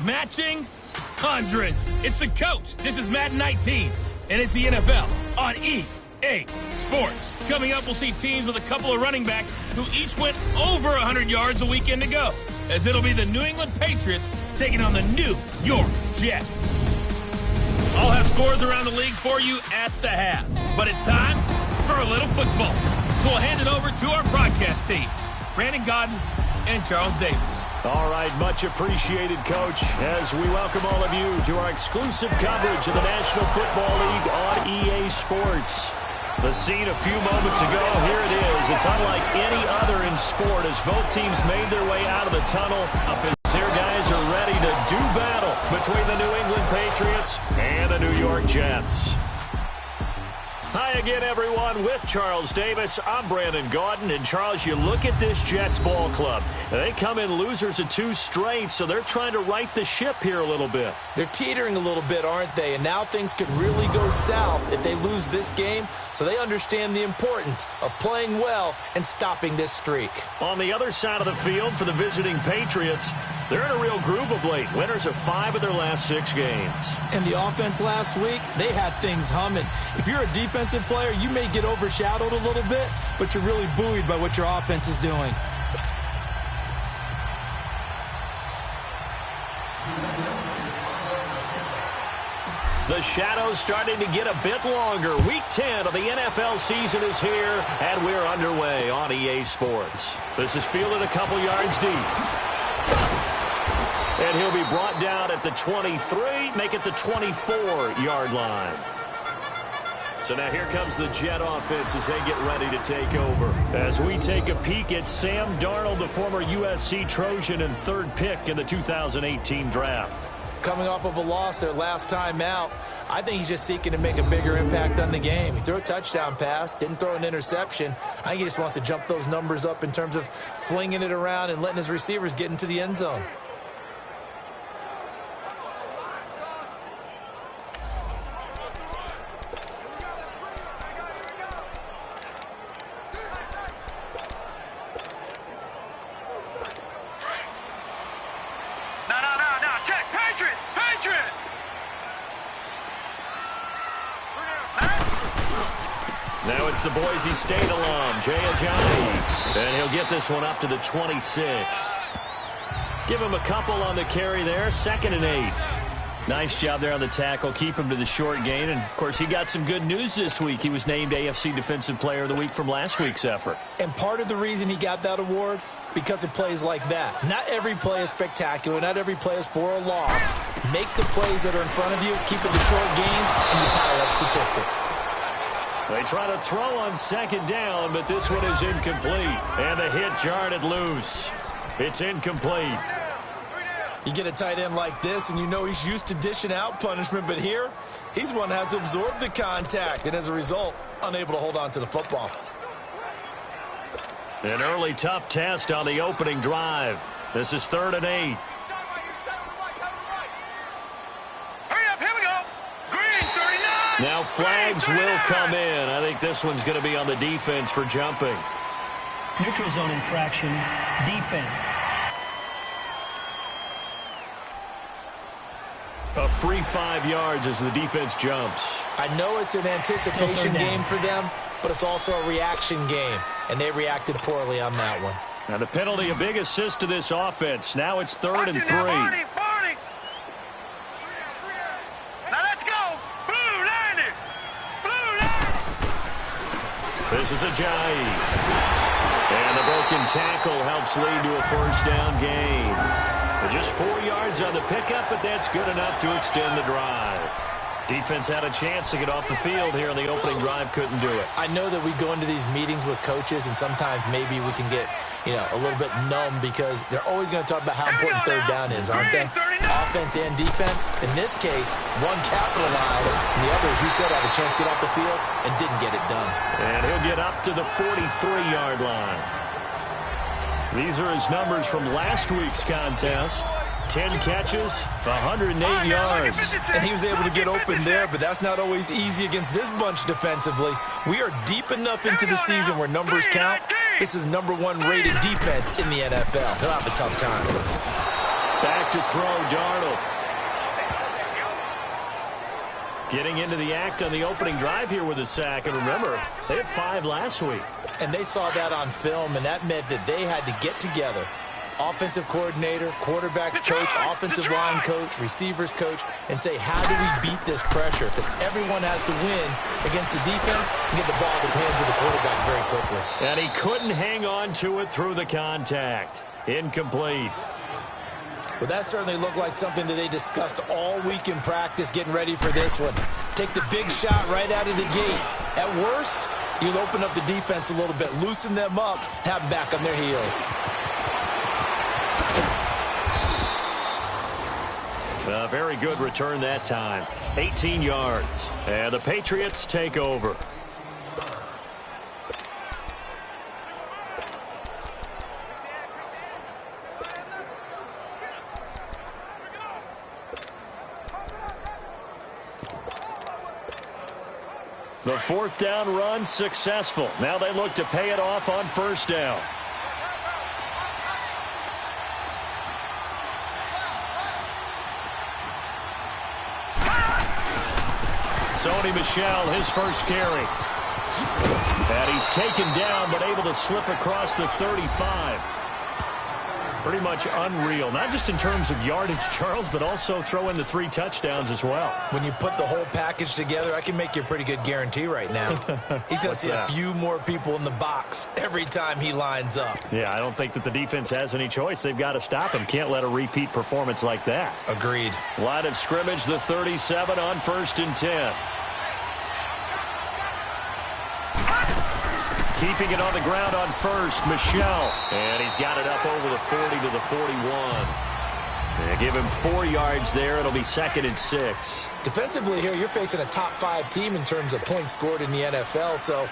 matching hundreds. It's the coach. This is Madden 19, and it's the NFL on EA Sports. Coming up, we'll see teams with a couple of running backs who each went over 100 yards a weekend ago, as it'll be the New England Patriots taking on the New York Jets. I'll have scores around the league for you at the half, but it's time for a little football. So we'll hand it over to our broadcast team, Brandon Gaudin and Charles Davis. All right, much appreciated, Coach, as we welcome all of you to our exclusive coverage of the National Football League on EA Sports. The scene a few moments ago, here it is. It's unlike any other in sport as both teams made their way out of the tunnel. Up as their guys are ready to do battle between the New England Patriots and the New York Jets. Hi again, everyone. With Charles Davis, I'm Brandon Gaudin. And, Charles, you look at this Jets ball club. They come in losers of 2 straight, so they're trying to right the ship here a little bit. They're teetering a little bit, aren't they? And now things could really go south if they lose this game, so they understand the importance of playing well and stopping this streak. On the other side of the field for the visiting Patriots, they're in a real groove of late. Winners of 5 of their last 6 games. And the offense last week, they had things humming. If you're a defensive player, you may get overshadowed a little bit, but you're really buoyed by what your offense is doing. The shadow's starting to get a bit longer. Week 10 of the NFL season is here, and we're underway on EA Sports. This is fielded a couple yards deep. And he'll be brought down at the 23, make it the 24-yard line. So now here comes the Jet offense as they get ready to take over. As we take a peek at Sam Darnold, the former USC Trojan and 3rd pick in the 2018 draft. Coming off of a loss their last time out, I think he's just seeking to make a bigger impact on the game. He threw a touchdown pass, didn't throw an interception. I think he just wants to jump those numbers up in terms of flinging it around and letting his receivers get into the end zone. Now it's the Boise State alum, Jay Ajayi. And he'll get this one up to the 26. Give him a couple on the carry there, 2nd and 8. Nice job there on the tackle. Keep him to the short gain. And, of course, he got some good news this week. He was named AFC Defensive Player of the Week from last week's effort. And part of the reason he got that award, because of plays like that. Not every play is spectacular. Not every play is for a loss. Make the plays that are in front of you, keep it to short gains, and you pile up statistics. They try to throw on 2nd down, but this one is incomplete. And the hit jarred it loose. It's incomplete. You get a tight end like this, and you know he's used to dishing out punishment, but here, he's one that has to absorb the contact, and as a result, unable to hold on to the football. An early tough test on the opening drive. This is 3rd and 8. Now flags will come in. I think this one's going to be on the defense for jumping. Neutral zone infraction, defense. A free 5 yards as the defense jumps. I know it's an anticipation game for them, but it's also a reaction game, and they reacted poorly on that one. Now the penalty, a big assist to this offense. Now it's 3rd and 3. This is Ajayi. And the broken tackle helps lead to a 1st down gain. Just 4 yards on the pickup, but that's good enough to extend the drive. Defense had a chance to get off the field here in the opening drive, couldn't do it. I know that we go into these meetings with coaches, and sometimes maybe we can get, a little bit numb because they're always going to talk about how important 3rd down is, aren't they? Offense and defense. In this case, one capitalized, and the other, as you said, had a chance to get off the field and didn't get it done. And he'll get up to the 43-yard line. These are his numbers from last week's contest. 10 catches, 108 yards. And he was able to get open there, but that's not always easy against this bunch defensively. We are deep enough into the season where numbers count. This is the #1 rated defense in the NFL. He'll have a tough time. Back to throw, Darnold. Getting into the act on the opening drive here with a sack. And remember, they had 5 last week. And they saw that on film, and that meant that they had to get together. Offensive coordinator, quarterbacks coach, offensive line coach, receivers coach, and say, how do we beat this pressure? Because everyone has to win against the defense and get the ball in the hands of the quarterback very quickly. And he couldn't hang on to it through the contact. Incomplete. Well, that certainly looked like something that they discussed all week in practice getting ready for this one. Take the big shot right out of the gate. At worst, you'll open up the defense a little bit, loosen them up, have them back on their heels. A very good return that time. 18 yards. And the Patriots take over. The 4th down run successful. Now they look to pay it off on 1st down. Sony Michel, his first carry. And he's taken down, but able to slip across the 35. Pretty much unreal, not just in terms of yardage, Charles, but also throw in the 3 touchdowns as well. When you put the whole package together, I can make you a pretty good guarantee right now. He's going to see a few more people in the box every time he lines up. Yeah, I don't think that the defense has any choice. They've got to stop him. Can't let a repeat performance like that. Agreed. Line of scrimmage, the 37 on 1st and 10. Keeping it on the ground on 1st, Michel. And he's got it up over the 40 to the 41. They give him 4 yards there. It'll be 2nd and 6. Defensively here, you're facing a top 5 team in terms of points scored in the NFL. So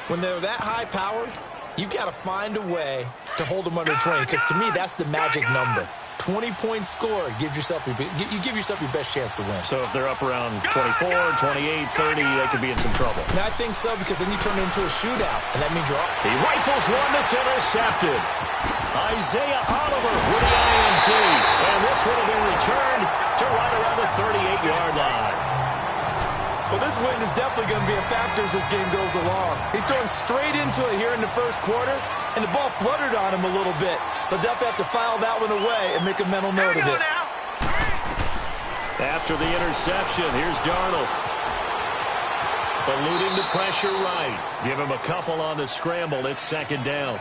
when they're that high powered, you've got to find a way to hold them under 20. Because to me, that's the magic number. 20-point score gives yourself you give yourself your best chance to win. So if they're up around 24, 28, 30, they could be in some trouble. And I think so, because then you turn it into a shootout, and that means you're off. He rifles one that's intercepted. Isaiah Oliver with the INT. And this one will be returned to right around the 38-yard line. Well, this win is definitely going to be a factor as this game goes along. He's throwing straight into it here in the 1st quarter, and the ball fluttered on him a little bit. They'll definitely have to file that one away and make a mental note of it. After the interception, here's Darnold. Eluding the pressure right. Give him a couple on the scramble. It's 2nd down.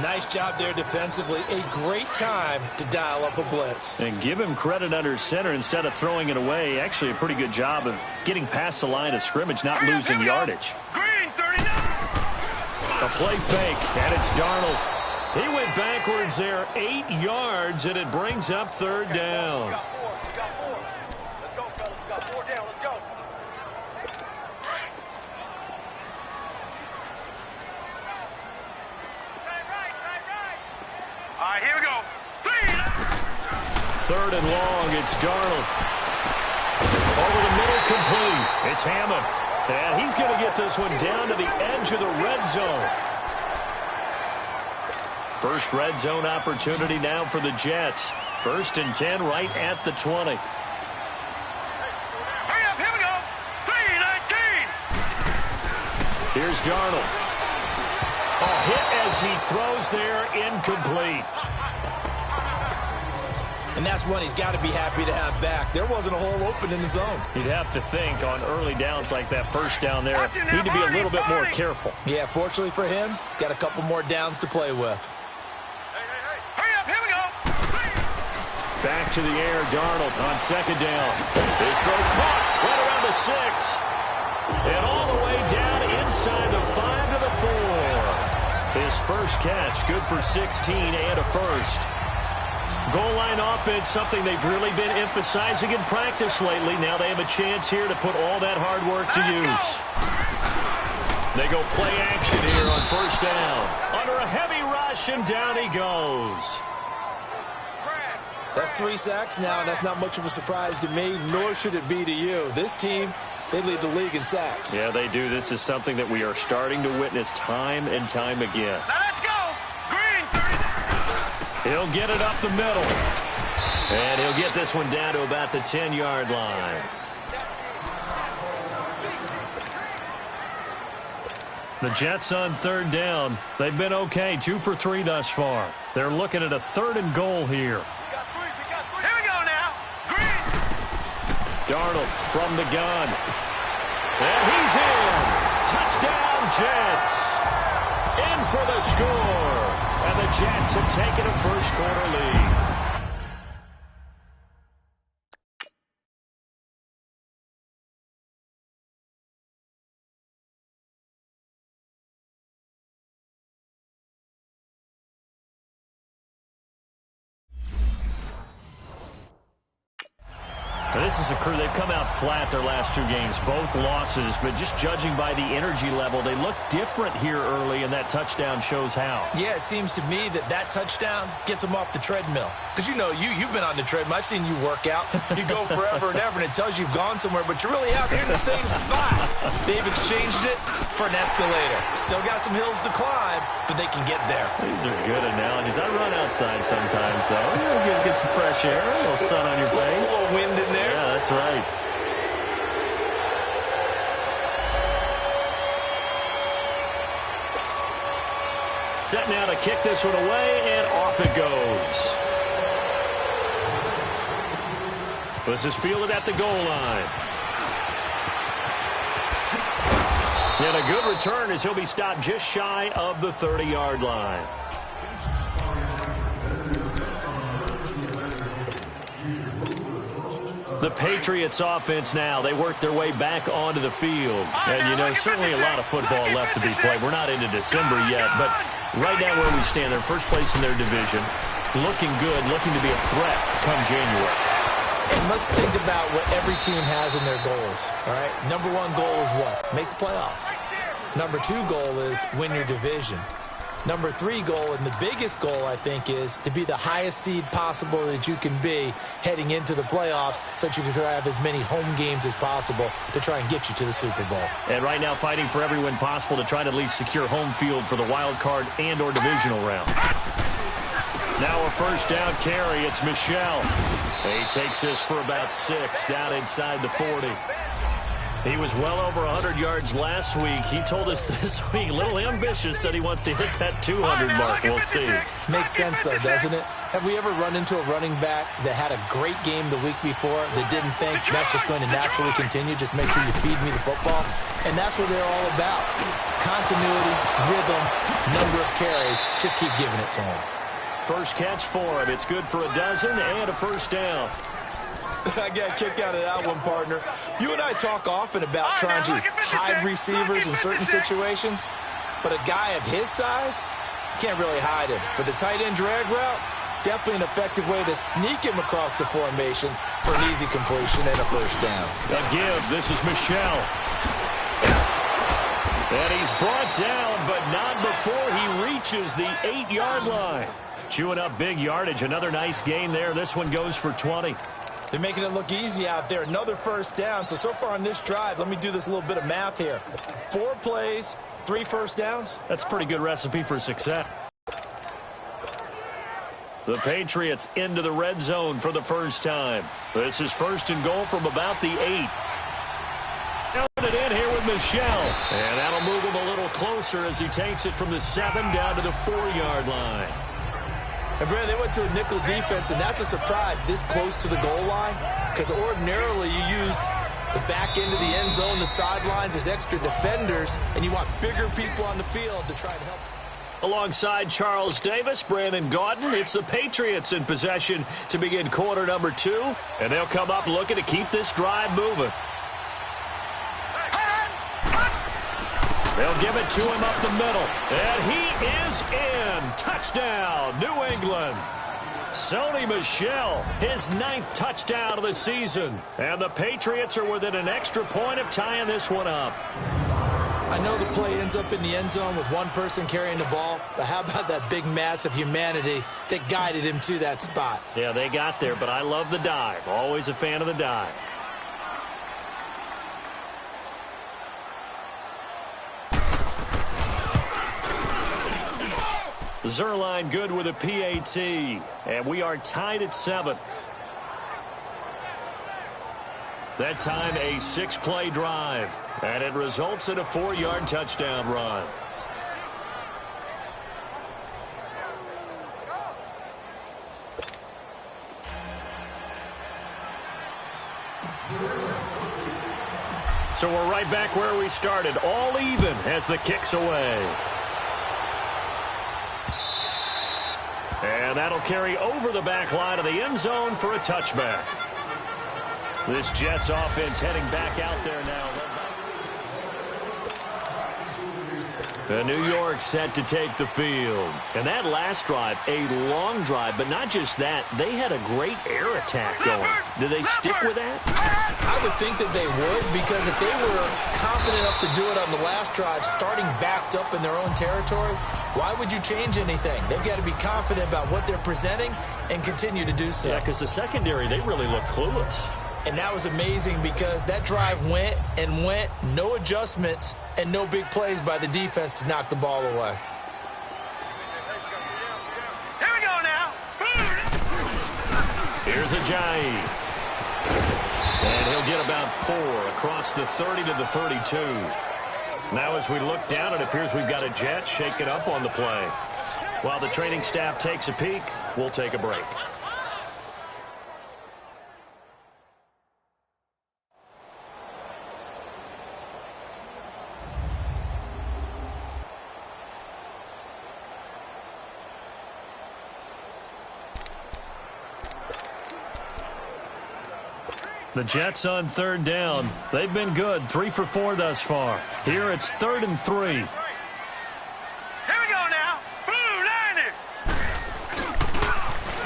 Nice job there defensively. A great time to dial up a blitz. And give him credit under center instead of throwing it away. Actually, a pretty good job of getting past the line of scrimmage, not losing yardage. Green, 39. A play fake, and it's Darnold. He went backwards there 8 yards, and it brings up 3rd down. We got 4. Let's go, fellas. We got 4 down. Let's go. All right, here we go. 3rd and long, it's Darnold. Over the middle, complete. It's Hammond. And he's going to get this one down to the edge of the red zone. First red zone opportunity now for the Jets. 1st and 10 right at the 20. Hurry up, here we go. 3-19. Here's Darnold. A hit as he throws there, incomplete. And that's one he's got to be happy to have back. There wasn't a hole open in the zone. You'd have to think on early downs like that 1st down there, need to be a little bit more careful. Yeah, fortunately for him, got a couple more downs to play with. Hurry up, here we go. Back to the air, Darnold on 2nd down. His throw caught right around the 6. And all the way down inside the 5 to the 4. His first catch, good for 16 and a first. Goal line offense, something they've really been emphasizing in practice lately. Now they have a chance here to put all that hard work to use. They go play action here on 1st down. Under a heavy rush, and down he goes. That's 3 sacks now, and that's not much of a surprise to me, nor should it be to you. This team, they lead the league in sacks. Yeah, they do. This is something that we are starting to witness time and time again. Now let's go. Green, 30. He'll get it up the middle. And he'll get this one down to about the 10-yard line. The Jets on third down. They've been okay, 2 for 3 thus far. They're looking at a 3rd and goal here. Here we go now. Green. Darnold from the gun. And he's in. Touchdown, Jets. In for the score. And the Jets have taken a first-quarter lead. This is a crew, they've come out flat their last 2 games, both losses, but just judging by the energy level, they look different here early, and that touchdown shows how. Yeah, it seems to me that touchdown gets them off the treadmill. Because, you know, you've been on the treadmill. I've seen you work out. You go forever and ever, and it tells you you've gone somewhere, but you're really out here in the same spot. They've exchanged it for an escalator. Still got some hills to climb, but they can get there. These are good analogies. I run outside sometimes, so get some fresh air, a little sun on your face. A little wind in there. Yeah, that's right. Set now to kick this one away, and off it goes. This is fielded at the goal line. And a good return as he'll be stopped just shy of the 30-yard line. The Patriots offense now, they work their way back onto the field. And, you know, certainly a lot of football left to be played. We're not into December yet, but right now where we stand, they're first place in their division, looking good, looking to be a threat come January. And let's think about what every team has in their goals, all right? Number 1 goal is what? Make the playoffs. Number 2 goal is win your division. Number 3 goal, and the biggest goal, I think, is to be the highest seed possible that you can be heading into the playoffs so that you can try to have as many home games as possible to try and get you to the Super Bowl. And right now fighting for every win possible to try to at least secure home field for the wild card and or divisional round. Now a first down carry. It's Michel. He takes this for about 6 down inside the 40. He was well over 100 yards last week. He told us this week, a little ambitious, said he wants to hit that 200 mark. We'll see. Makes sense, though, doesn't it? Have we ever run into a running back that had a great game the week before that didn't think that's just going to naturally continue? Just make sure you feed me the football. And that's what they're all about. Continuity, rhythm, number of carries. Just keep giving it to him. First catch for him. It's good for a dozen and a first down. I got a kick out of that one, partner. You and I talk often about trying to hide receivers in certain situations, but a guy of his size, can't really hide him. But the tight end drag route, definitely an effective way to sneak him across the formation for an easy completion and a first down. A give. This is Michel. And he's brought down, but not before he reaches the 8-yard line. Chewing up big yardage. Another nice gain there. This one goes for 20. They're making it look easy out there. Another first down. So far on this drive, let me do this little bit of math here. 4 plays, 3 first downs. That's a pretty good recipe for success. The Patriots into the red zone for the first time. This is first and goal from about the 8. Counted in here with Michel. And that'll move him a little closer as he takes it from the 7 down to the 4-yard line. And, Brandon, they went to a nickel defense, and that's a surprise this close to the goal line, because ordinarily you use the back end of the end zone, the sidelines as extra defenders, and you want bigger people on the field to try to help. Alongside Charles Davis, Brandon Gaudin, it's the Patriots in possession to begin quarter number 2, and they'll come up looking to keep this drive moving. They'll give it to him up the middle. And he is in. Touchdown, New England. Sony Michel, his 9th touchdown of the season. And the Patriots are within an extra point of tying this one up. I know the play ends up in the end zone with one person carrying the ball, but how about that big mass of humanity that guided him to that spot? Yeah, they got there, but I love the dive. Always a fan of the dive. Zerline good with a PAT. And we are tied at 7. That time a 6-play drive, and it results in a 4-yard touchdown run. So we're right back where we started, all even as the kick's away. And that'll carry over the back line of the end zone for a touchback. This Jets offense heading back out there now. And New York set to take the field. And that last drive, a long drive, but not just that. They had a great air attack going. Do they stick with that? I would think that they would, because if they were confident enough to do it on the last drive, starting backed up in their own territory, why would you change anything? They've got to be confident about what they're presenting and continue to do so. Yeah, because the secondary, they really look clueless. And that was amazing because that drive went and went, no adjustments, and no big plays by the defense to knock the ball away. Here we go now. Here's Ajayi. And he'll get about 4 across the 30 to the 32. Now as we look down, it appears we've got a Jet shaking up on the play. While the training staff takes a peek, we'll take a break. The Jets on 3rd down. They've been good, 3 for 4 thus far. Here it's 3rd and 3. Here we go now. Blue 90.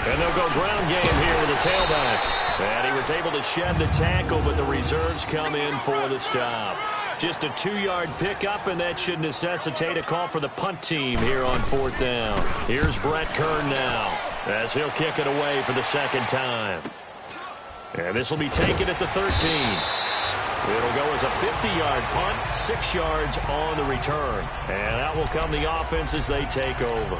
And they'll go ground game here with a tailback. And he was able to shed the tackle, but the reserves come in for the stop. Just a 2-yard pickup, and that should necessitate a call for the punt team here on 4th down. Here's Brett Kern now, as he'll kick it away for the 2nd time. And this will be taken at the 13. It'll go as a 50-yard punt, 6 yards on the return. And out will come the offense as they take over.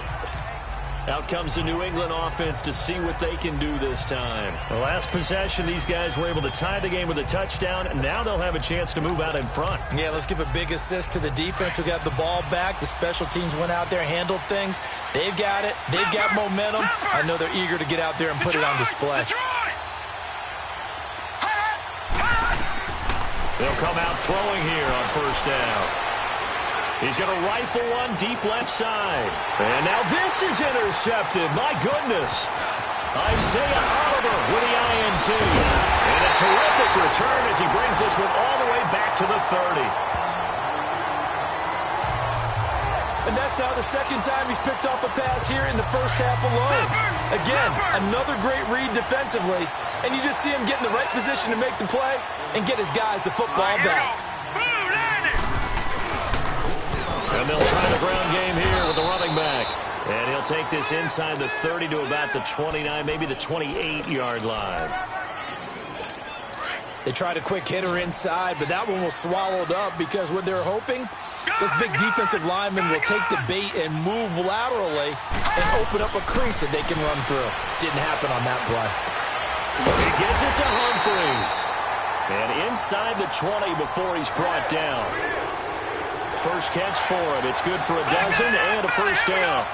Out comes the New England offense to see what they can do this time. The last possession, these guys were able to tie the game with a touchdown, and now they'll have a chance to move out in front. Yeah, let's give a big assist to the defense who got the ball back. The special teams went out there, handled things. They've got it. They've got momentum. I know they're eager to get out there and put it on display. They'll come out throwing here on 1st down. He's going to rifle one deep left side. And now this is intercepted. My goodness. Isaiah Oliver with the INT. And a terrific return as he brings this one all the way back to the 30. And that's now the 2nd time he's picked off a pass here in the first half alone. Again, another great read defensively. And you just see him get in the right position to make the play and get his guys the football back. And they'll try the ground game here with the running back. And he'll take this inside the 30 to about the 29, maybe the 28-yard line. They tried a quick hitter inside, but that one was swallowed up because what they're hoping, this big defensive lineman will take the bait and move laterally and open up a crease that they can run through. Didn't happen on that play. He gets it to Humphreys. And inside the 20 before he's brought down. First catch for him. It's good for a dozen and a 1st down.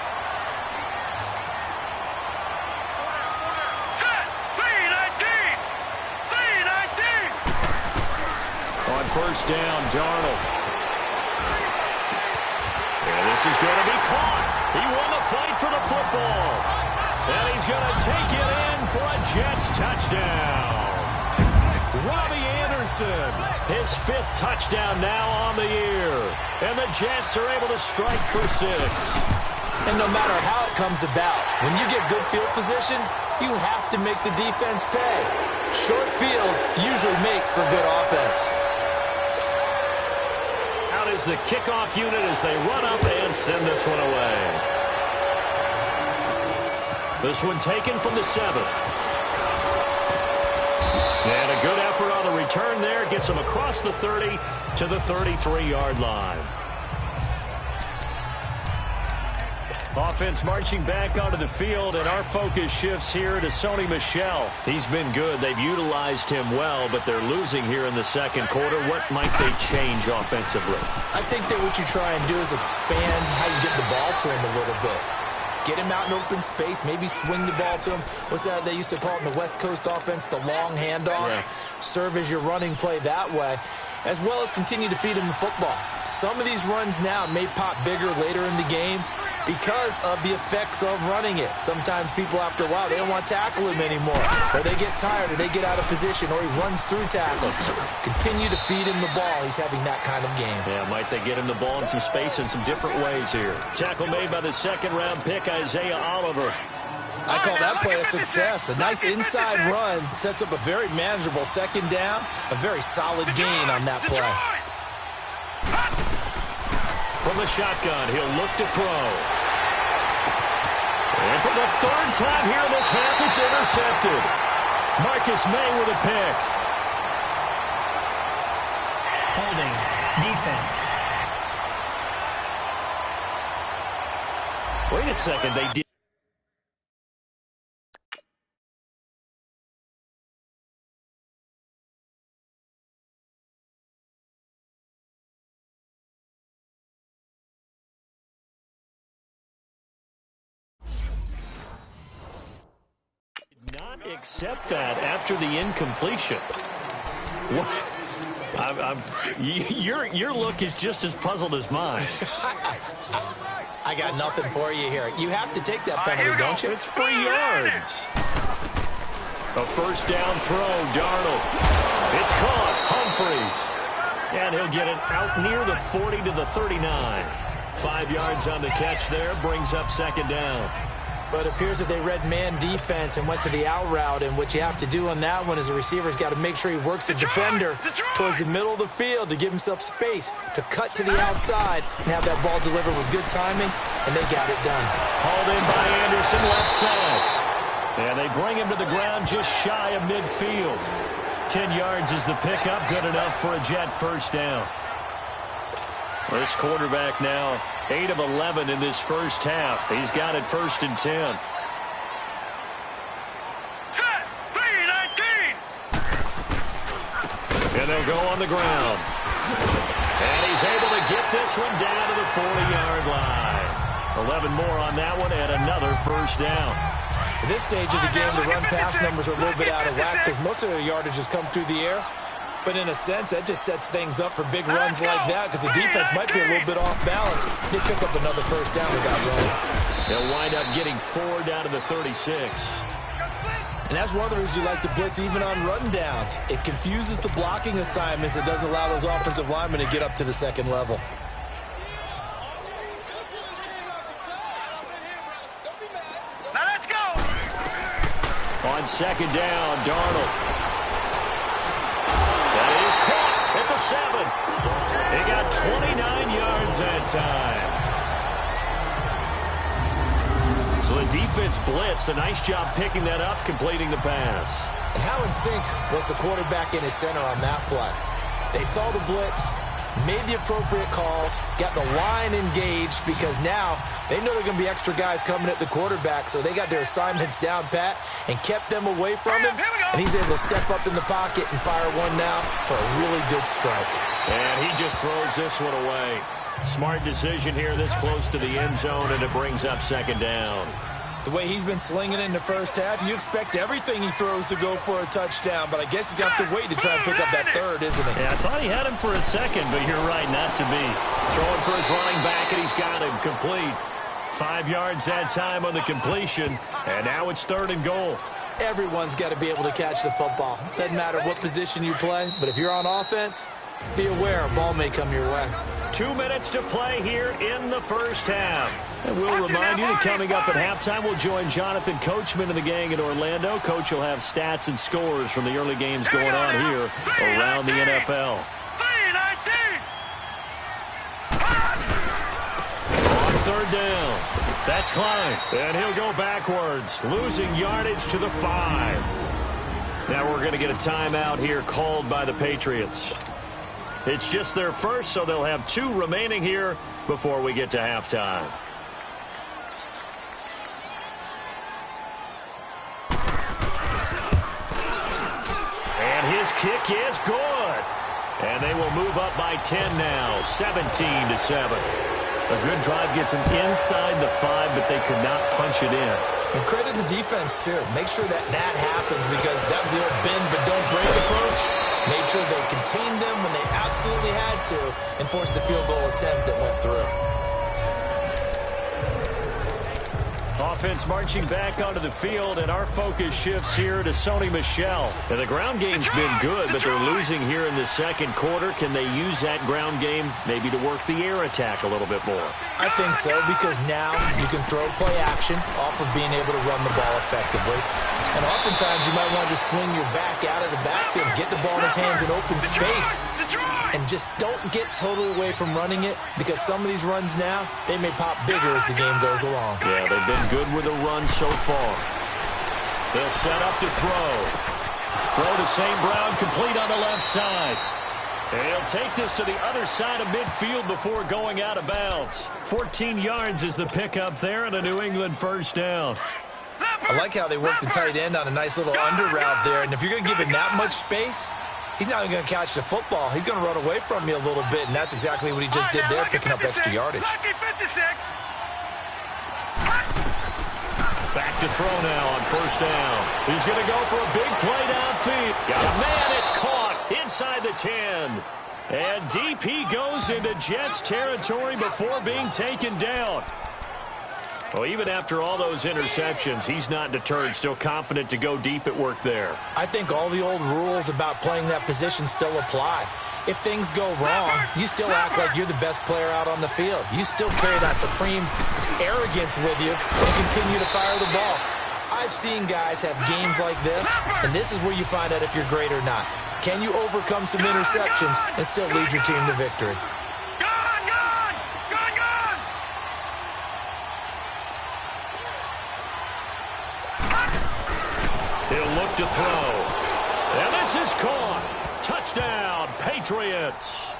On 1st down, Darnold. And this is going to be caught. He won the fight for the football. And he's going to take it in for a Jets touchdown. Robbie Anderson, his 5th touchdown now on the year. And the Jets are able to strike for 6. And no matter how it comes about, when you get good field position, you have to make the defense pay. Short fields usually make for good offense. Out is the kickoff unit as they run up and send this one away. This one taken from the 7. And a good effort on the return there. Gets him across the 30 to the 33-yard line. Offense marching back onto the field, and our focus shifts here to Sony Michel. He's been good. They've utilized him well, but they're losing here in the second quarter. What might they change offensively? I think that what you try and do is expand how you get the ball to him a little bit. Get him out in open space, maybe swing the ball to him. What's that they used to call it in the West Coast offense, the long handoff? Yeah. Serve as your running play that way, as well as continue to feed him the football. Some of these runs now may pop bigger later in the game because of the effects of running it. Sometimes people, after a while, they don't want to tackle him anymore, or they get tired, or they get out of position, or he runs through tackles. Continue to feed him the ball. He's having that kind of game. Yeah, might they get him the ball in some space in some different ways here. Tackle made by the second-round pick, Isaiah Oliver. I call that play a success. A nice inside run sets up a very manageable second down, a very solid gain on that play. From the shotgun, he'll look to throw. And for the third time here in this half, it's intercepted. Marcus May with a pick. Holding. Defense. Wait a second, they did. Not accept that after the incompletion. What? Your look is just as puzzled as mine. I got nothing for you here. You have to take that penalty, don't you? It's 3 yards. A first down throw, Darnold. It's caught, Humphreys. And he'll get it out near the 40 to the 39. 5 yards on the catch there, brings up second down. But it appears that they read man defense and went to the out route, and what you have to do on that one is the receiver's got to make sure he works the defender towards the middle of the field to give himself space to cut to the outside and have that ball delivered with good timing, and they got it done. Hauled in by Anderson, left side. And they bring him to the ground just shy of midfield. 10 yards is the pickup, good enough for a Jet first down. This quarterback now 8 of 11 in this first half. He's got it 1st and 10. Set. 3-19. And they'll go on the ground. And he's able to get this one down to the 40-yard line. 11 more on that one and another first down. At this stage of the game, the run-pass numbers are a little bit out of whack because most of their yardage has come through the air. But in a sense, that just sets things up for big runs like that because the defense might be a little bit off balance. They pick up another first down with that run. They'll wind up getting 4 down to the 36. And that's one of the reasons you like to blitz even on run downs. It confuses the blocking assignments. It doesn't allow those offensive linemen to get up to the second level. Now let's go. On second down, Darnold. That is caught at the 7. He got 29 yards that time. So the defense blitzed. A nice job picking that up, completing the pass. And how in sync was the quarterback in his center on that play? They saw the blitz, made the appropriate calls, got the line engaged because now they know they're going to be extra guys coming at the quarterback, so they got their assignments down pat and kept them away from him, and he's able to step up in the pocket and fire one now for a really good strike. And he just throws this one away. Smart decision here this close to the end zone, and it brings up second down. The way he's been slinging in the first half, you expect everything he throws to go for a touchdown, but I guess he's got to wait to try and pick up that third, isn't he? Yeah, I thought he had him for a second, but you're right, not to be. Throwing for his running back, and he's got him complete. 5 yards that time on the completion, and now it's 3rd and goal. Everyone's got to be able to catch the football. Doesn't matter what position you play, but if you're on offense, be aware a ball may come your way. 2 minutes to play here in the first half. And we'll remind you that coming up at halftime, we'll join Jonathan Coachman and the gang in Orlando. Coach will have stats and scores from the early games going on here around the NFL. 3-19. On 3rd down, that's Klein. And he'll go backwards, losing yardage to the 5. Now we're going to get a timeout here called by the Patriots. It's just their first, so they'll have 2 remaining here before we get to halftime. kick is good. And they will move up by 10 now, 17-7. A good drive gets them inside the 5, but they could not punch it in. And credit the defense, too. Make sure that happens, because that was the old bend but don't break approach. Made sure they contained them when they absolutely had to and forced the field goal attempt that went through. Offense marching back onto the field, and our focus shifts here to Sony Michel. And the ground game's been good, but they're losing here in the second quarter. Can they use that ground game maybe to work the air attack a little bit more? I think so, because now you can throw play action off of being able to run the ball effectively. And oftentimes you might want to just swing your back out of the backfield, get the ball in his hands in open space, and just don't get totally away from running it, because some of these runs now, they may pop bigger as the game goes along. Yeah, they've been good with a run so far. They'll set up to throw. Throw to St. Brown, complete on the left side. And he'll take this to the other side of midfield before going out of bounds. 14 yards is the pickup there, and a New England first down. I like how they work the tight end on a nice little under route there. And if you're going to give him that much space, he's not even going to catch the football. He's going to run away from you a little bit, and that's exactly what he just did there, picking up extra yardage. Back to throw now on first down. He's going to go for a big play downfield. Got a man, it's caught inside the 10. And DP goes into Jets territory before being taken down. Well, even after all those interceptions, he's not deterred, still confident to go deep at work there. I think all the old rules about playing that position still apply. If things go wrong, you still act like you're the best player out on the field. You still carry that supreme arrogance with you and continue to fire the ball. I've seen guys have games like this, and this is where you find out if you're great or not. Can you overcome some interceptions and still lead your team to victory? He'll look to throw. And this is caught. Touchdown, Patriots.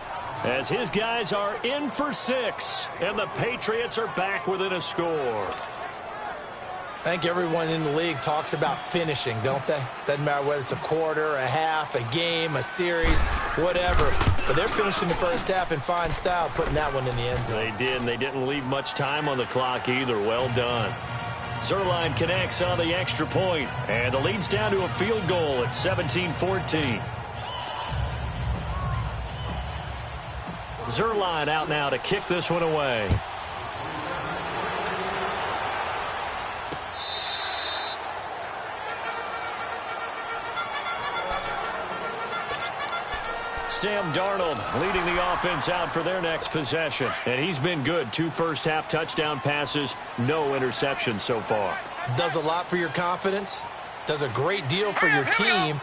As his guys are in for 6, and the Patriots are back within a score. I think everyone in the league talks about finishing, don't they? Doesn't matter whether it's a quarter, a half, a game, a series, whatever. But they're finishing the first half in fine style, putting that one in the end zone. They did, and they didn't leave much time on the clock either. Well done. Zerline connects on the extra point, and the lead's down to a field goal at 17-14. Zerline out now to kick this one away. Sam Darnold leading the offense out for their next possession. And he's been good. 2 first-half touchdown passes, no interceptions so far. Does a lot for your confidence, does a great deal for your team,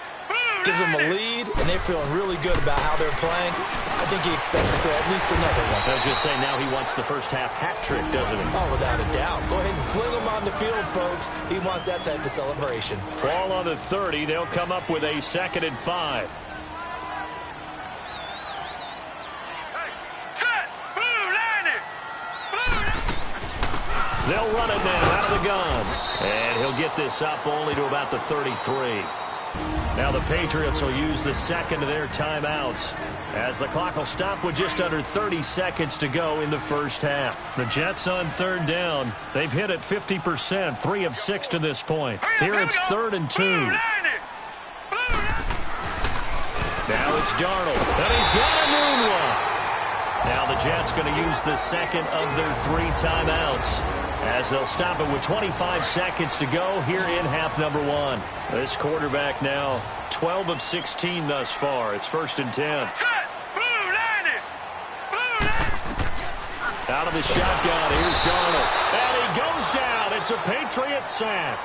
gives them a lead, and they're feeling really good about how they're playing. I think he expects to throw at least another one. I was going to say, now he wants the first-half hat trick, doesn't he? Oh, without a doubt. Go ahead and fling him on the field, folks. He wants that type of celebration. Ball on the 30. They'll come up with a 2nd and 5. They'll run it now out of the gun. And he'll get this up only to about the 33. Now the Patriots will use the second of their timeouts, as the clock will stop with just under 30 seconds to go in the first half. The Jets on 3rd down. They've hit it 50%, 3 of 6 to this point. Here it's 3rd and 2. Now it's Darnold, and he's got a moonwalk. Now the Jets going to use the second of their 3 timeouts, as they'll stop it with 25 seconds to go here in half number 1. This quarterback now 12 of 16 thus far. It's 1st and 10. Out of the shotgun, here's Darnold. And he goes down. It's a Patriot sack.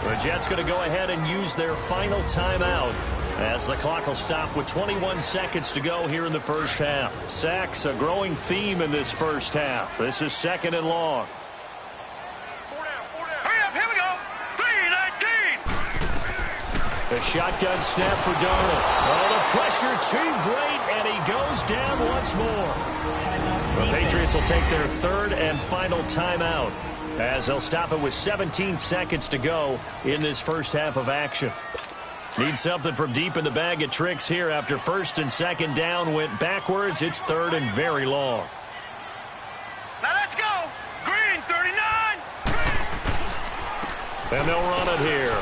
The Jets going to go ahead and use their final timeout, as the clock will stop with 21 seconds to go here in the first half. Sacks, a growing theme in this first half. This is 2nd and long. The shotgun snap for Darnold. Oh, the pressure too great, and he goes down once more. The Patriots will take their 3rd and final timeout, as they'll stop it with 17 seconds to go in this first half of action. Need something from deep in the bag of tricks here after first and second down went backwards. It's third and very long. Now let's go. Green, 39. And they'll run it here.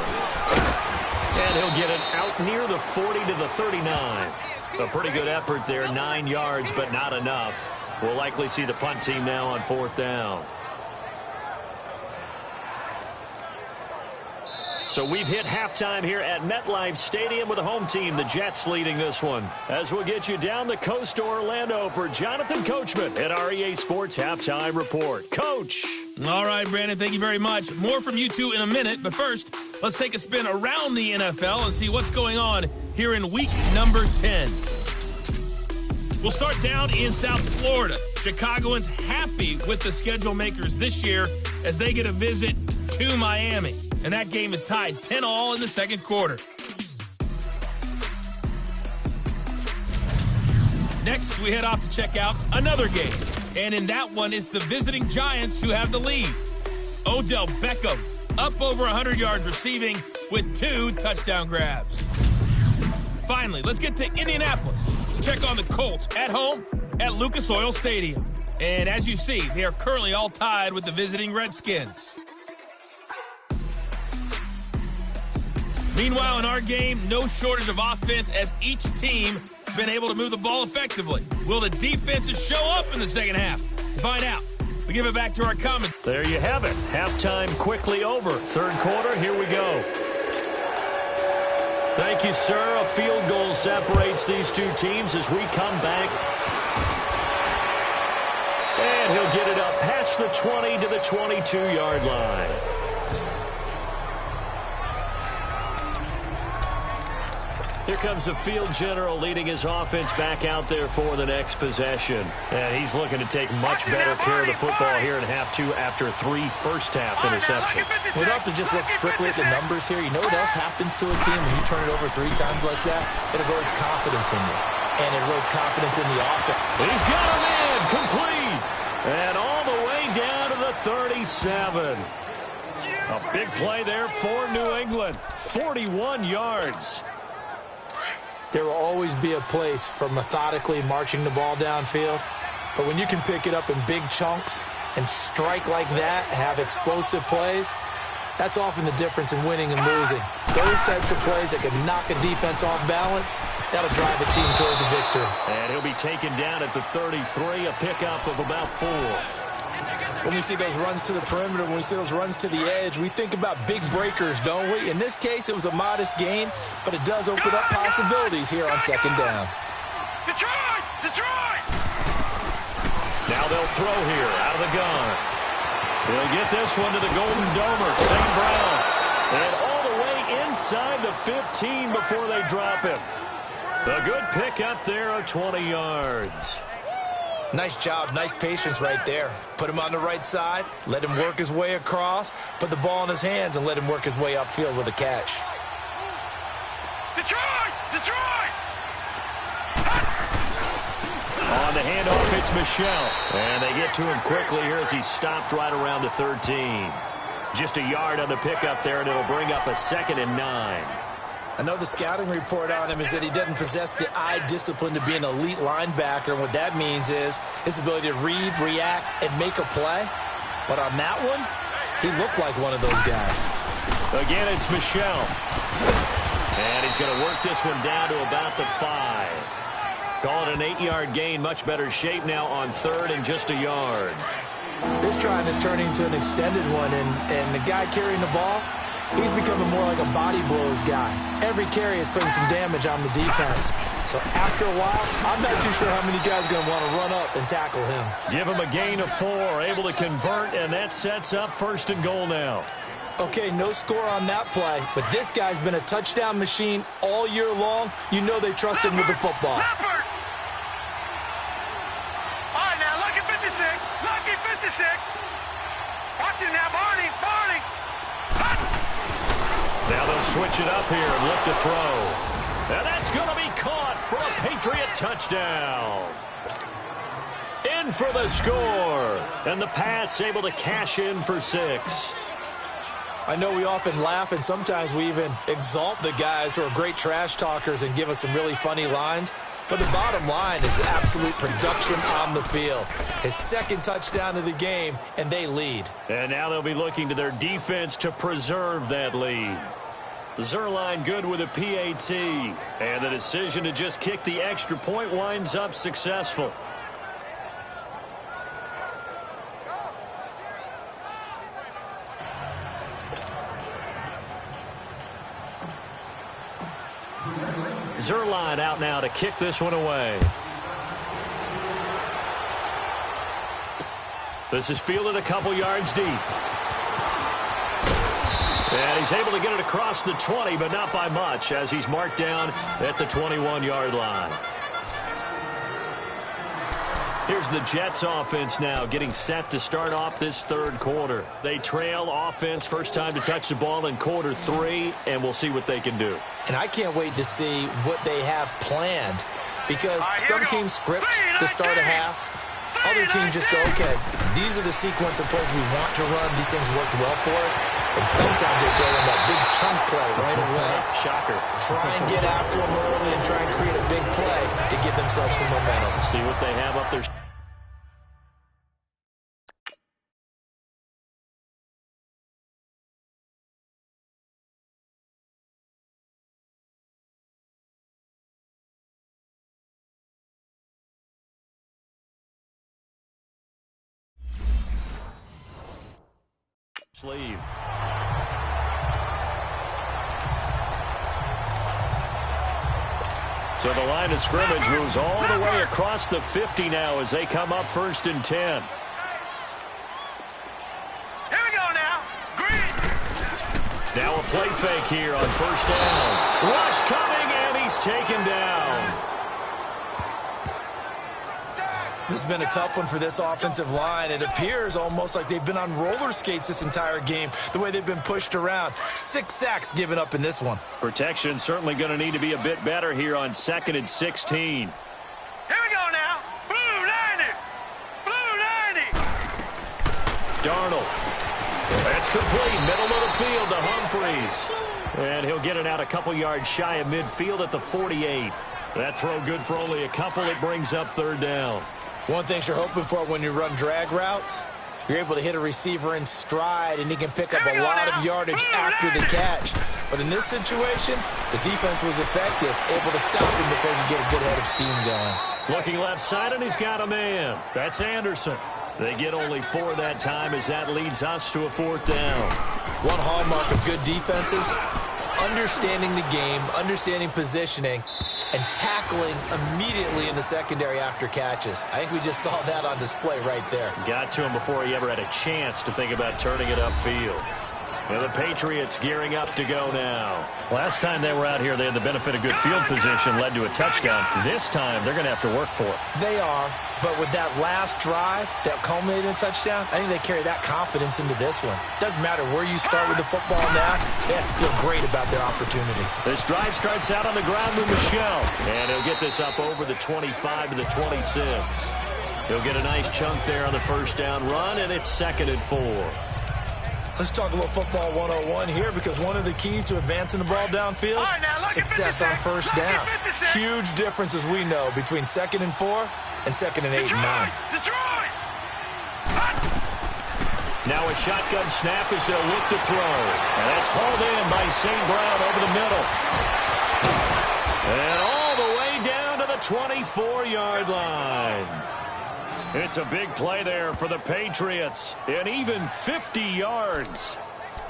And he'll get it out near the 40 to the 39. A pretty good effort there, 9 yards, but not enough. We'll likely see the punt team now on fourth down. So we've hit halftime here at MetLife Stadium with the home team, the Jets, leading this one. As we'll get you down the coast to Orlando for Jonathan Coachman at our EA Sports Halftime Report. Coach. All right, Brandon, thank you very much. More from you two in a minute, but first, let's take a spin around the NFL and see what's going on here in week number 10. We'll start down in South Florida. Chicagoans happy with the schedule makers this year as they get a visit to Miami. And that game is tied 10-all in the second quarter. Next, we head off to check out another game. And in that one, it's the visiting Giants who have the lead. Odell Beckham up over 100 yards receiving with 2 touchdown grabs. Finally, let's get to Indianapolis to check on the Colts at home at Lucas Oil Stadium. And as you see, they are currently all tied with the visiting Redskins. Meanwhile, in our game, no shortage of offense as each team has been able to move the ball effectively. Will the defenses show up in the second half? Find out. We give it back to our comment. There you have it. Halftime quickly over. Third quarter, here we go. Thank you, sir. A field goal separates these two teams as we come back. And he'll get it up past the 20 to the 22-yard line. Here comes the field general leading his offense back out there for the next possession. And he's looking to take much better care of the football here in half 2 after 3 first-half interceptions. We don't have to just look strictly at the numbers here. You know what else happens to a team when you turn it over 3 times like that? It erodes confidence in you. And it erodes confidence in the offense. He's got him in, complete. And all the way down to the 37. A big play there for New England. 41 yards. There will always be a place for methodically marching the ball downfield. But when you can pick it up in big chunks and strike like that, have explosive plays, that's often the difference in winning and losing. Those types of plays that can knock a defense off balance, that'll drive a team towards a victory. And he'll be taken down at the 33, a pickup of about 4. When we see those runs to the perimeter, when we see those runs to the edge, we think about big breakers, don't we? In this case, it was a modest gain, but it does open up possibilities here on second down. Detroit! Detroit! Now they'll throw here out of the gun. He'll get this one to the Golden Domer, St. Brown. And all the way inside the 15 before they drop him. The good pickup there of 20 yards. Nice job, nice patience right there. Put him on the right side, let him work his way across, put the ball in his hands, and let him work his way upfield with a catch. Detroit! Detroit! On the handoff, it's Michel. And they get to him quickly here as he stopped right around the 13. Just a yard on the pickup there, and it'll bring up a 2nd and 9. I know the scouting report on him is that he doesn't possess the eye discipline to be an elite linebacker, and what that means is his ability to read, react, and make a play. But on that one, he looked like one of those guys. Again, it's Michel. And he's going to work this one down to about the 5. Call it an 8-yard gain, much better shape now on 3rd and just a yard. This drive is turning into an extended one, and the guy carrying the ball, he's becoming more like a body blows guy. Every carry is putting some damage on the defense. So after a while, I'm not too sure how many guys are going to want to run up and tackle him. Give him a gain of 4, able to convert, and that sets up 1st and goal now. Okay, no score on that play, but this guy's been a touchdown machine all year long. You know they trust him with the football. Leopard! All right, now, lucky 56. Lucky 56. Watch it now, Barney. Barney. Now they'll switch it up here and look to throw. And that's going to be caught for a Patriot touchdown. In for the score. And the Pats able to cash in for 6. I know we often laugh and sometimes we even exalt the guys who are great trash talkers and give us some really funny lines. But the bottom line is absolute production on the field. His second touchdown of the game, and they lead. And now they'll be looking to their defense to preserve that lead. Zerline good with a PAT. And the decision to just kick the extra point winds up successful. Zerline out now to kick this one away. This is fielded a couple yards deep. And he's able to get it across the 20, but not by much, as he's marked down at the 21-yard line. Here's the Jets offense now getting set to start off this third quarter. They trail offense first time to touch the ball in quarter 3, and we'll see what they can do. And I can't wait to see what they have planned, because some teams script to start a half. Other teams just go, okay, these are the sequence of plays we want to run. These things worked well for us. And sometimes they throw in that big chunk play right away. Shocker. Try and get after them early and try and create a big play to give themselves some momentum. See what they have up there. Sleeve. So the line of scrimmage moves all the way across the 50 now as they come up 1st and 10. Here we go now. Green. Now a play fake here on 1st down. Rush coming, and he's taken down. This has been a tough one for this offensive line. It appears almost like they've been on roller skates this entire game, the way they've been pushed around. 6 sacks given up in this one. Protection certainly going to need to be a bit better here on 2nd and 16. Here we go now. Blue 90. Blue 90. Darnold. That's complete. Middle of the field to Humphreys. And he'll get it out a couple yards shy of midfield at the 48. That throw good for only a couple. It brings up 3rd down. One thing you're hoping for when you run drag routes, you're able to hit a receiver in stride, and he can pick up a lot of yardage after the catch. But in this situation, the defense was effective, able to stop him before he could get a good head of steam going. Looking left side, and he's got a man. That's Anderson. They get only 4 that time as that leads us to a 4th down. One hallmark of good defenses is understanding the game, understanding positioning, and tackling immediately in the secondary after catches. I think we just saw that on display right there. Got to him before he ever had a chance to think about turning it upfield. And the Patriots gearing up to go now. Last time they were out here, they had the benefit of good field position, led to a touchdown. This time, they're going to have to work for it. They are, but with that last drive that culminated in a touchdown, I think they carry that confidence into this one. Doesn't matter where you start with the football now, they have to feel great about their opportunity. This drive starts out on the ground with Michel. And he'll get this up over the 25 to the 26. He'll get a nice chunk there on the 1st down run, and it's 2nd and 4. Let's talk a little football 101 here, because one of the keys to advancing the ball downfield, success on 1st down. Huge difference, as we know, between 2nd and 4 and 2nd and 8 and 9. Detroit. Now a shotgun snap as they'll look to throw. And that's hauled in by St. Brown over the middle. And all the way down to the 24-yard line. It's a big play there for the Patriots, and even 50 yards.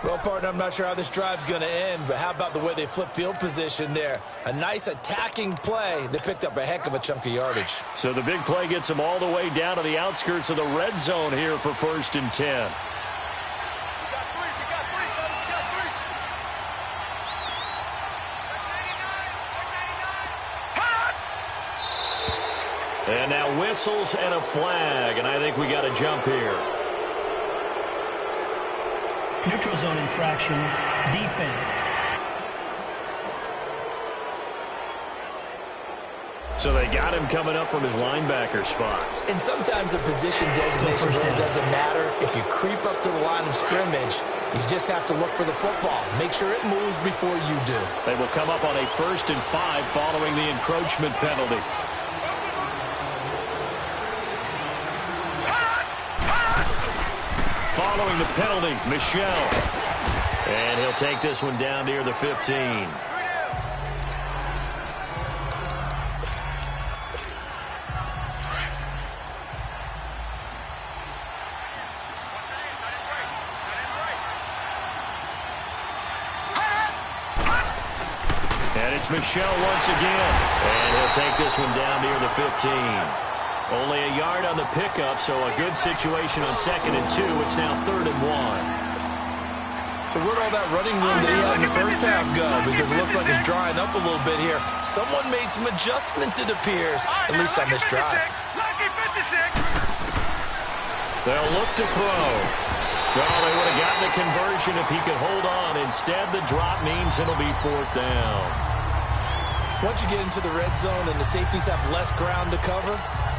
Well, partner, I'm not sure how this drive's going to end, but how about the way they flip field position there? A nice attacking play. They picked up a heck of a chunk of yardage. So the big play gets them all the way down to the outskirts of the red zone here for 1st and 10. And now whistles and a flag, and I think we got a jump here. Neutral zone infraction, defense. So they got him coming up from his linebacker spot. And sometimes the position designation really doesn't matter. If you creep up to the line of scrimmage, you just have to look for the football. Make sure it moves before you do. They will come up on a 1st and 5 following the encroachment penalty. Following the penalty, Michel. And he'll take this one down near the 15. And it's Michel once again. And he'll take this one down near the 15. Only a yard on the pickup, so a good situation on 2nd and 2. It's now 3rd and 1. So where'd all that running room that he had in the first half go? Because it looks like it's drying up a little bit here. Someone made some adjustments, it appears, at least on this drive. They'll look to throw. Well, they would have gotten the conversion if he could hold on. Instead, the drop means it'll be 4th down. Once you get into the red zone and the safeties have less ground to cover,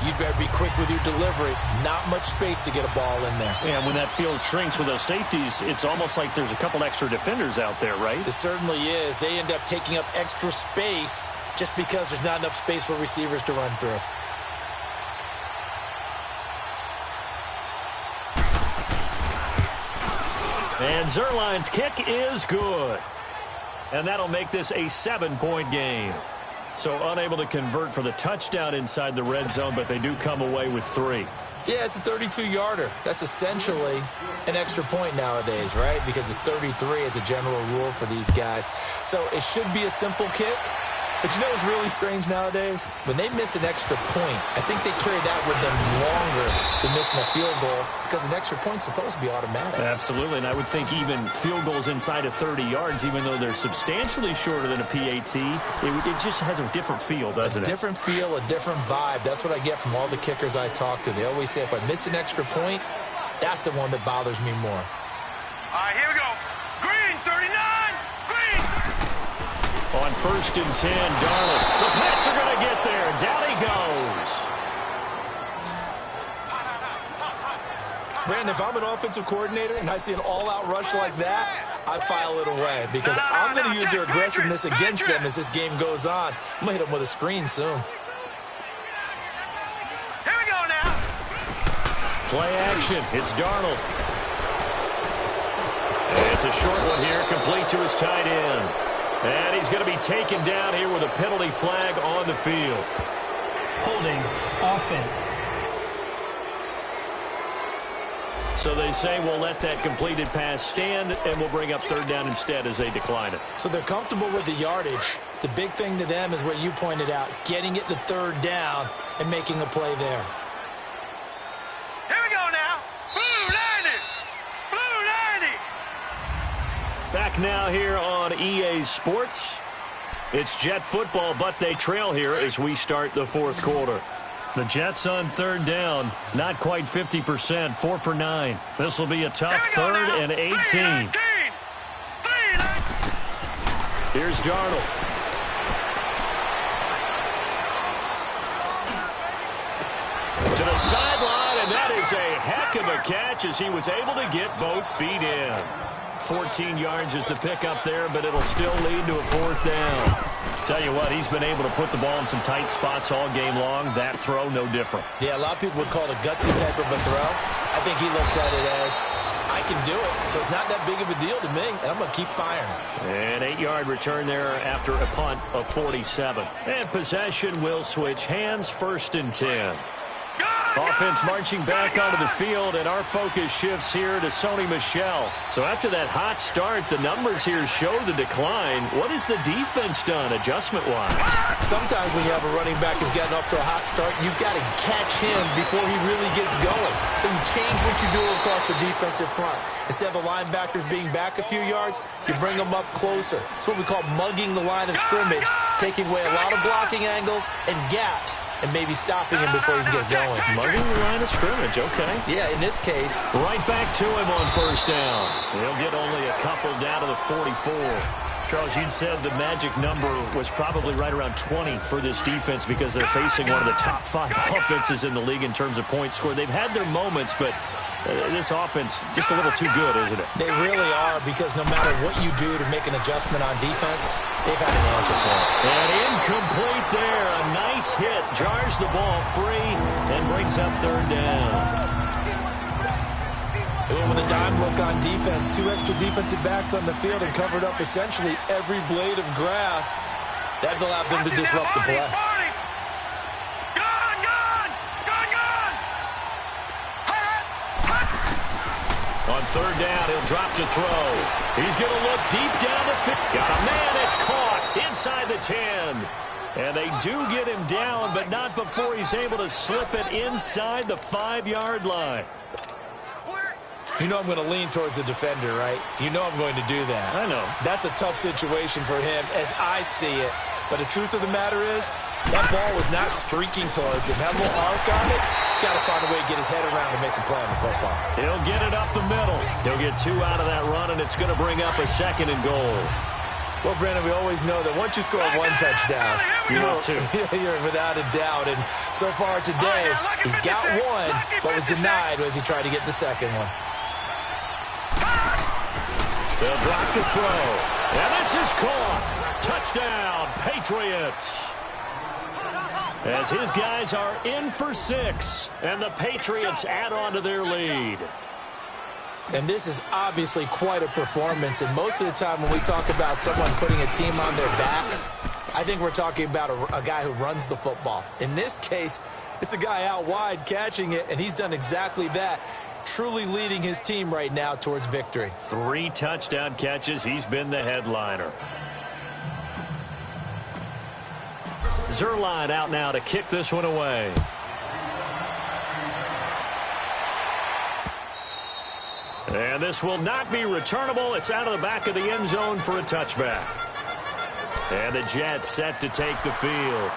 you'd better be quick with your delivery. Not much space to get a ball in there. Yeah, when that field shrinks with those safeties, it's almost like there's a couple extra defenders out there, right? It certainly is. They end up taking up extra space just because there's not enough space for receivers to run through. And Zerline's kick is good. And that'll make this a 7-point game. So unable to convert for the touchdown inside the red zone, but they do come away with 3. Yeah, it's a 32-yarder. That's essentially an extra point nowadays, right? Because it's 33 as a general rule for these guys. So it should be a simple kick. But you know what's really strange nowadays? When they miss an extra point, I think they carry that with them longer than missing a field goal because an extra point's supposed to be automatic. Absolutely, and I would think even field goals inside of 30 yards, even though they're substantially shorter than a PAT, it just has a different feel, doesn't it? A different feel, a different vibe. That's what I get from all the kickers I talk to. They always say if I miss an extra point, that's the one that bothers me more. All right, here we go. Green, 39. Green. On 1st and 10, Darnold. The Pats are going to get there. Down he goes. Brandon, if I'm an offensive coordinator and I see an all-out rush like that, I file it away because I'm going to use their aggressiveness against them as this game goes on. I'm going to hit them with a screen soon. Here we go now. Play action. It's Darnold. And it's a short one here, complete to his tight end. And he's going to be taken down here with a penalty flag on the field. Holding offense. So they say we'll let that completed pass stand, and we'll bring up 3rd down instead as they decline it. So they're comfortable with the yardage. The big thing to them is what you pointed out, getting it to 3rd down and making a play there. Here we go now. Blue 90. Blue 90. Back now here on EA Sports. It's Jet football, but they trail here as we start the 4th quarter. The Jets on 3rd down, not quite 50%, 4 for 9. This will be a tough 3rd and 18. Here's Darnold. To the sideline, and that is a heck of a catch as he was able to get both feet in. 14 yards is the pickup there, but it'll still lead to a 4th down. Tell you what, he's been able to put the ball in some tight spots all game long. That throw, no different. Yeah, a lot of people would call it a gutsy type of a throw. I think he looks at it as, I can do it, so it's not that big of a deal to me, and I'm going to keep firing. An 8-yard return there after a punt of 47. And possession will switch hands, 1st and 10. Offense marching back onto the field, and our focus shifts here to Sony Michel. So after that hot start, the numbers here show the decline. What has the defense done adjustment-wise? Sometimes when you have a running back who's gotten off to a hot start, you've got to catch him before he really gets going. So you change what you do across the defensive front. Instead of the linebackers being back a few yards, you bring them up closer. It's what we call mugging the line of scrimmage, taking away a lot of blocking angles and gaps, and maybe stopping him before he can get going. Mugging the line of scrimmage, okay. Yeah, in this case. Right back to him on 1st down. He'll get only a couple down to the 44. Charles, you'd said the magic number was probably right around 20 for this defense because they're facing one of the top 5 offenses in the league in terms of points scored. They've had their moments, but this offense just a little too good, isn't it? They really are, because no matter what you do to make an adjustment on defense, they've had an answer for it. And incomplete there. A nice hit. Jars the ball free and brings up third down. With a dime look on defense, 2 extra defensive backs on the field and covered up essentially every blade of grass. That allowed them to disrupt the play. On third down, he'll drop to throw. He's going to look deep down the field. Got a man. It's caught inside the 10. And they do get him down, but not before he's able to slip it inside the 5-yard line. You know I'm going to lean towards the defender, right? You know I'm going to do that. I know. That's a tough situation for him as I see it. But the truth of the matter is, that ball was not streaking towards him. Had a little arc on it. He's got to find a way to get his head around to make a play on the football. He'll get it up the middle. He'll get 2 out of that run, and it's going to bring up a 2nd and goal. Well, Brandon, we always know that once you score 1 touchdown, you're without a doubt. And so far today, he's got 1, but was denied as he tried to get the 2nd one. They'll drop to throw. And this is caught. Touchdown, Patriots. As his guys are in for 6, and the Patriots add on to their lead. And this is obviously quite a performance. And most of the time when we talk about someone putting a team on their back, I think we're talking about a guy who runs the football. In this case, it's a guy out wide catching it, and he's done exactly that. Truly leading his team right now towards victory. 3 touchdown catches. He's been the headliner. Zuerlein out now to kick this one away. And this will not be returnable. It's out of the back of the end zone for a touchback. And the Jets set to take the field.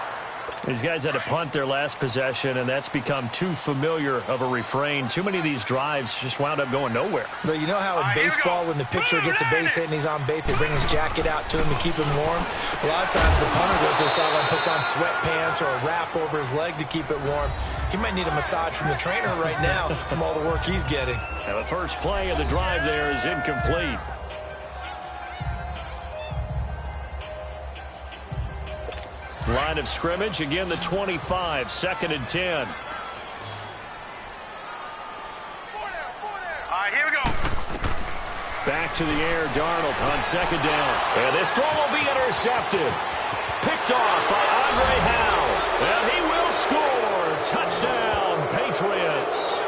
These guys had to punt their last possession, and that's become too familiar of a refrain. Too many of these drives just wound up going nowhere. But you know how in baseball, when the pitcher gets a base hit and he's on base, they bring his jacket out to him to keep him warm? A lot of times the punter goes to the sideline, puts on sweatpants or a wrap over his leg to keep it warm. He might need a massage from the trainer right now from all the work he's getting. And the first play of the drive there is incomplete. Line of scrimmage, again the 25, 2nd and 10. All right, here we go. Back to the air, Darnold on 2nd down. And this throw will be intercepted. Picked off by Andre Howe. And he will score. Touchdown, Patriots.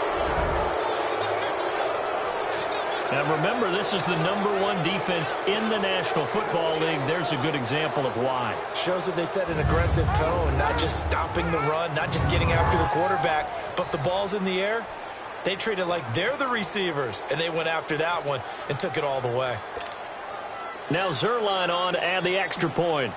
And remember, this is the #1 defense in the National Football League. There's a good example of why. Shows that they set an aggressive tone, not just stopping the run, not just getting after the quarterback, but the ball's in the air. They treat it like they're the receivers, and they went after that one and took it all the way. Now Zuerlein on to add the extra point.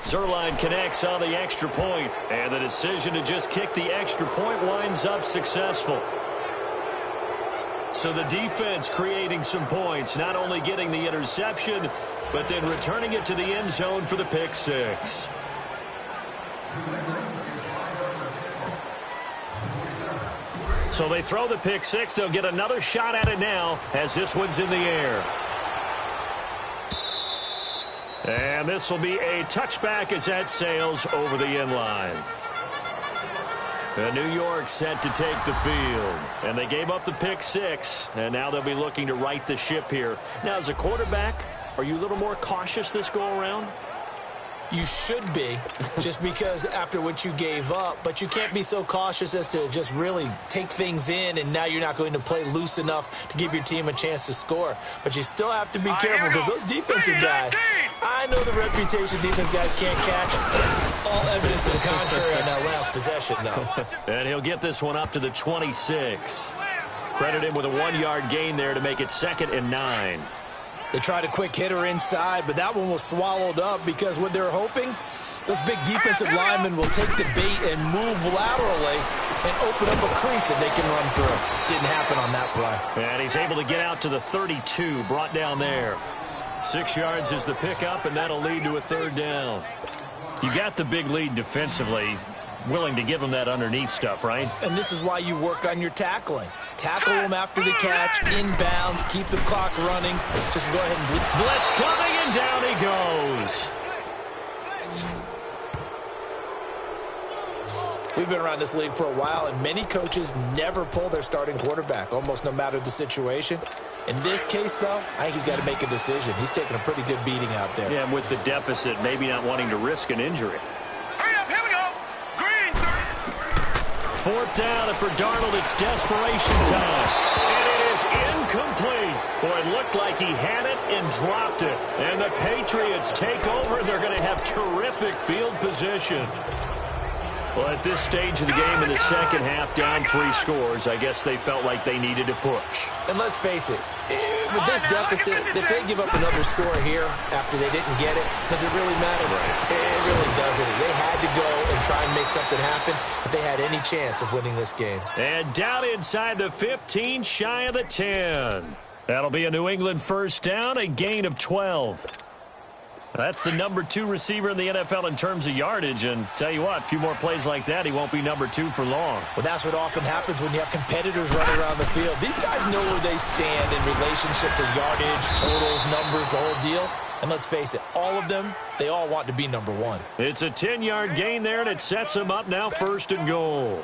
Zuerlein connects on the extra point, and the decision to just kick the extra point winds up successful. So the defense creating some points, not only getting the interception, but then returning it to the end zone for the pick 6. So they throw the pick 6. They'll get another shot at it now as this one's in the air. And this will be a touchback as that sails over the end line. New York set to take the field. And they gave up the pick 6. And now they'll be looking to right the ship here. Now, as a quarterback, are you a little more cautious this go-around? You should be, just because after what you gave up. But you can't be so cautious as to just really take things in, and now you're not going to play loose enough to give your team a chance to score. But you still have to be careful, because those defensive guys, I know the reputation defense guys can't catch. All evidence to the contrary on that last possession, though. And he'll get this one up to the 26. Credit him with a 1-yard gain there to make it 2nd and 9. They tried a quick hitter inside, but that one was swallowed up, because what they're hoping, those big defensive linemen will take the bait and move laterally and open up a crease that they can run through. Didn't happen on that play. And he's able to get out to the 32, brought down there. 6 yards is the pickup, and that'll lead to a 3rd down. You got the big lead defensively. Willing to give them that underneath stuff, right? And this is why you work on your tackling. Tackle them after the catch, inbounds, keep the clock running. Just go ahead and blitz coming, and down he goes. We've been around this league for a while, and many coaches never pull their starting quarterback, almost no matter the situation. In this case, though, I think he's got to make a decision. He's taking a pretty good beating out there. Yeah, and with the deficit, maybe not wanting to risk an injury. Hurry up, here we go. Green, 4th down, and for Darnold, it's desperation time. And it is incomplete. Boy, it looked like he had it and dropped it. And the Patriots take over, and they're going to have terrific field position. Well, at this stage of the game in the second half, down 3 scores, I guess they felt like they needed to push. And let's face it, with this deficit, if they give up another score here after they didn't get it, does it really matter? Right. It really doesn't. They had to go and try and make something happen if they had any chance of winning this game. And down inside the 15, shy of the 10. That'll be a New England 1st down, a gain of 12. That's the number 2 receiver in the NFL in terms of yardage, and tell you what, a few more plays like that, he won't be number 2 for long. Well, that's what often happens when you have competitors running around the field. These guys know where they stand in relationship to yardage, totals, numbers, the whole deal. And let's face it, all of them, they all want to be number 1. It's a 10-yard gain there, and it sets him up now 1st and goal.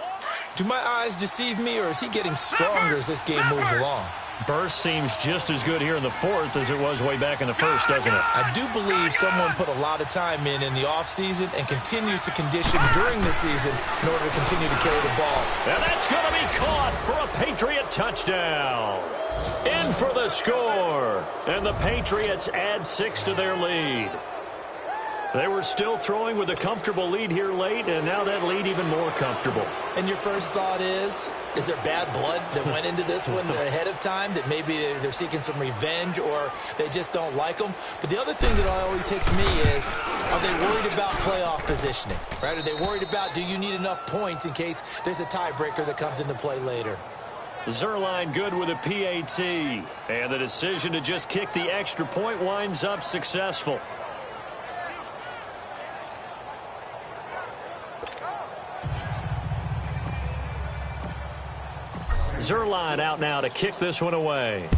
Do my eyes deceive me, or is he getting stronger as this game moves along? Burst seems just as good here in the 4th as it was way back in the 1st, doesn't it? I do believe someone put a lot of time in the offseason and continues to condition during the season in order to continue to carry the ball. And that's going to be caught for a Patriot touchdown. In for the score. And the Patriots add 6 to their lead. They were still throwing with a comfortable lead here late, and now that lead even more comfortable. And your first thought is there bad blood that went into this one ahead of time, that maybe they're seeking some revenge or they just don't like them? But the other thing that always hits me is, are they worried about playoff positioning? Right? Are they worried about, do you need enough points in case there's a tiebreaker that comes into play later? Zerline good with a PAT. And the decision to just kick the extra point winds up successful. Zerline out now to kick this one away.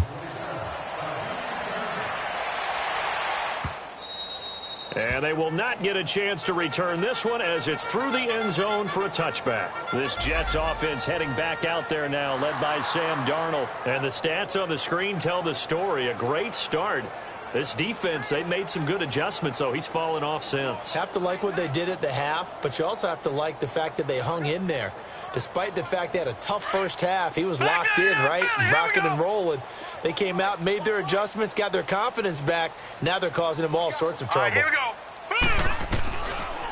And they will not get a chance to return this one as it's through the end zone for a touchback. This Jets offense heading back out there now, led by Sam Darnold. And the stats on the screen tell the story. A great start. This defense, they made some good adjustments, though. He's fallen off since. Have to like what they did at the half, but you also have to like the fact that they hung in there. Despite the fact they had a tough first half, he was locked in, right? Rocking and rolling. They came out and made their adjustments, got their confidence back. Now they're causing him all sorts of trouble. Here we go.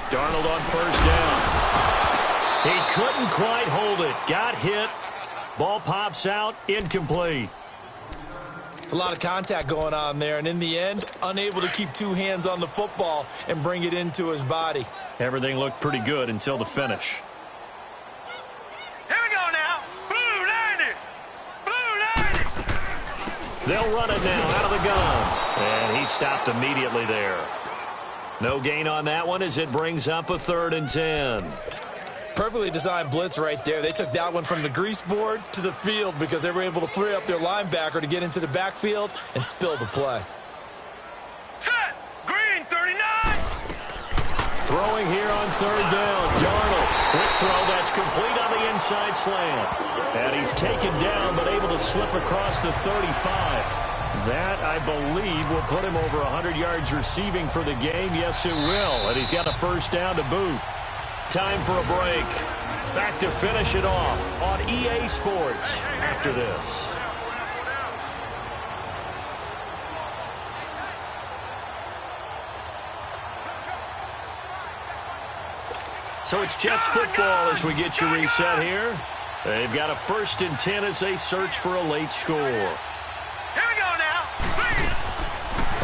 Darnold on 1st down. He couldn't quite hold it. Got hit. Ball pops out. Incomplete. It's a lot of contact going on there, and in the end, unable to keep 2 hands on the football and bring it into his body. Everything looked pretty good until the finish. Here we go now. Blue 90. Blue 90. They'll run it now out of the gun. And he stopped immediately there. No gain on that one as it brings up a 3rd and 10. Perfectly designed blitz right there. They took that one from the grease board to the field because they were able to free up their linebacker to get into the backfield and spill the play. Set. Green 39. Throwing here on 3rd down. Darnold. Quick throw that's complete on the inside slant. And he's taken down but able to slip across the 35. That, I believe, will put him over 100 yards receiving for the game. Yes, it will. And he's got a 1st down to boot. Time for a break. Back to finish it off on EA Sports after this. So it's Jets football as we get you reset here. They've got a 1st and 10 as they search for a late score. Here we go now.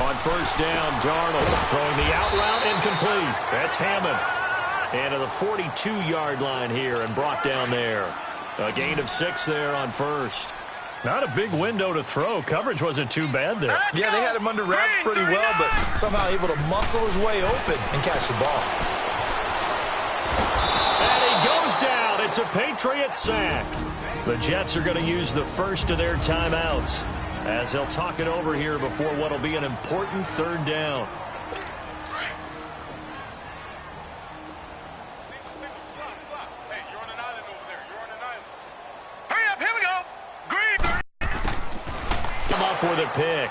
On 1st down, Darnold throwing the out route incomplete. That's Hammond. And to the 42-yard line here and brought down there. A gain of 6 there on first. Not a big window to throw. Coverage wasn't too bad there. Yeah, they had him under wraps pretty well, but somehow able to muscle his way open and catch the ball. And he goes down. It's a Patriot sack. The Jets are going to use the first of their timeouts as they'll talk it over here before what will be an important third down. For the pick.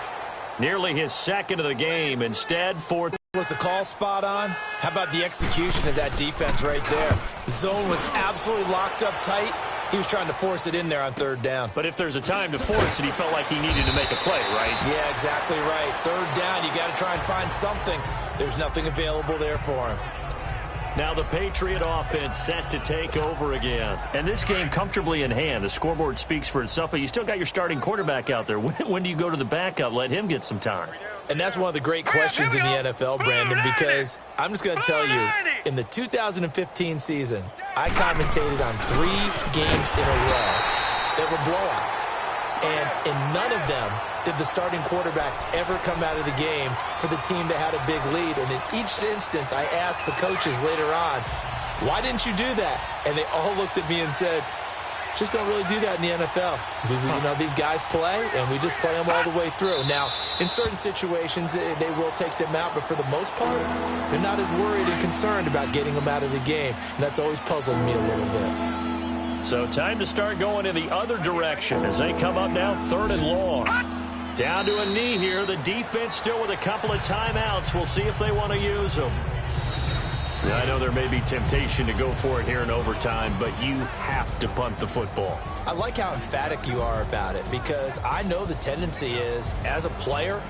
Nearly his second of the game. Instead, fourth. Was the call spot on? How about the execution of that defense right there? The zone was absolutely locked up tight. He was trying to force it in there on third down. But if there's a time to force it, he felt like he needed to make a play, right? Yeah, exactly right. Third down, you got to try and find something. There's nothing available there for him. Now the Patriot offense set to take over again. And this game comfortably in hand. The scoreboard speaks for itself, but you still got your starting quarterback out there. When do you go to the backup? Let him get some time. And that's one of the great questions in the NFL, Brandon, because I'm just going to tell you, in the 2015 season, I commentated on 3 games in a row that were blowouts. And in none of them did the starting quarterback ever come out of the game for the team that had a big lead. And in each instance, I asked the coaches later on, why didn't you do that? And they all looked at me and said, just don't really do that in the NFL. These guys play, and we just play them all the way through. Now, in certain situations, they will take them out, but for the most part, they're not as worried and concerned about getting them out of the game. And that's always puzzled me a little bit. So time to start going in the other direction as they come up now 3rd and long. Down to a knee here. The defense still with a couple of timeouts. We'll see if they want to use them. Now, I know there may be temptation to go for it here in overtime, but you have to punt the football. I like how emphatic you are about it because I know the tendency is, as a player,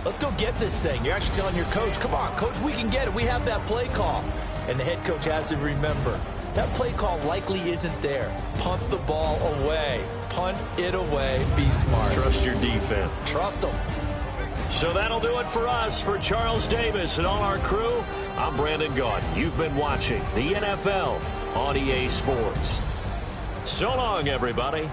let's go get this thing. You're actually telling your coach, come on, coach, we can get it. We have that play call. And the head coach has to remember, that play call likely isn't there. Punt the ball away. Punt it away. Be smart. Trust your defense. Trust them. So that'll do it for us. For Charles Davis and all our crew, I'm Brandon Gaudin. You've been watching the NFL on EA Sports. So long, everybody.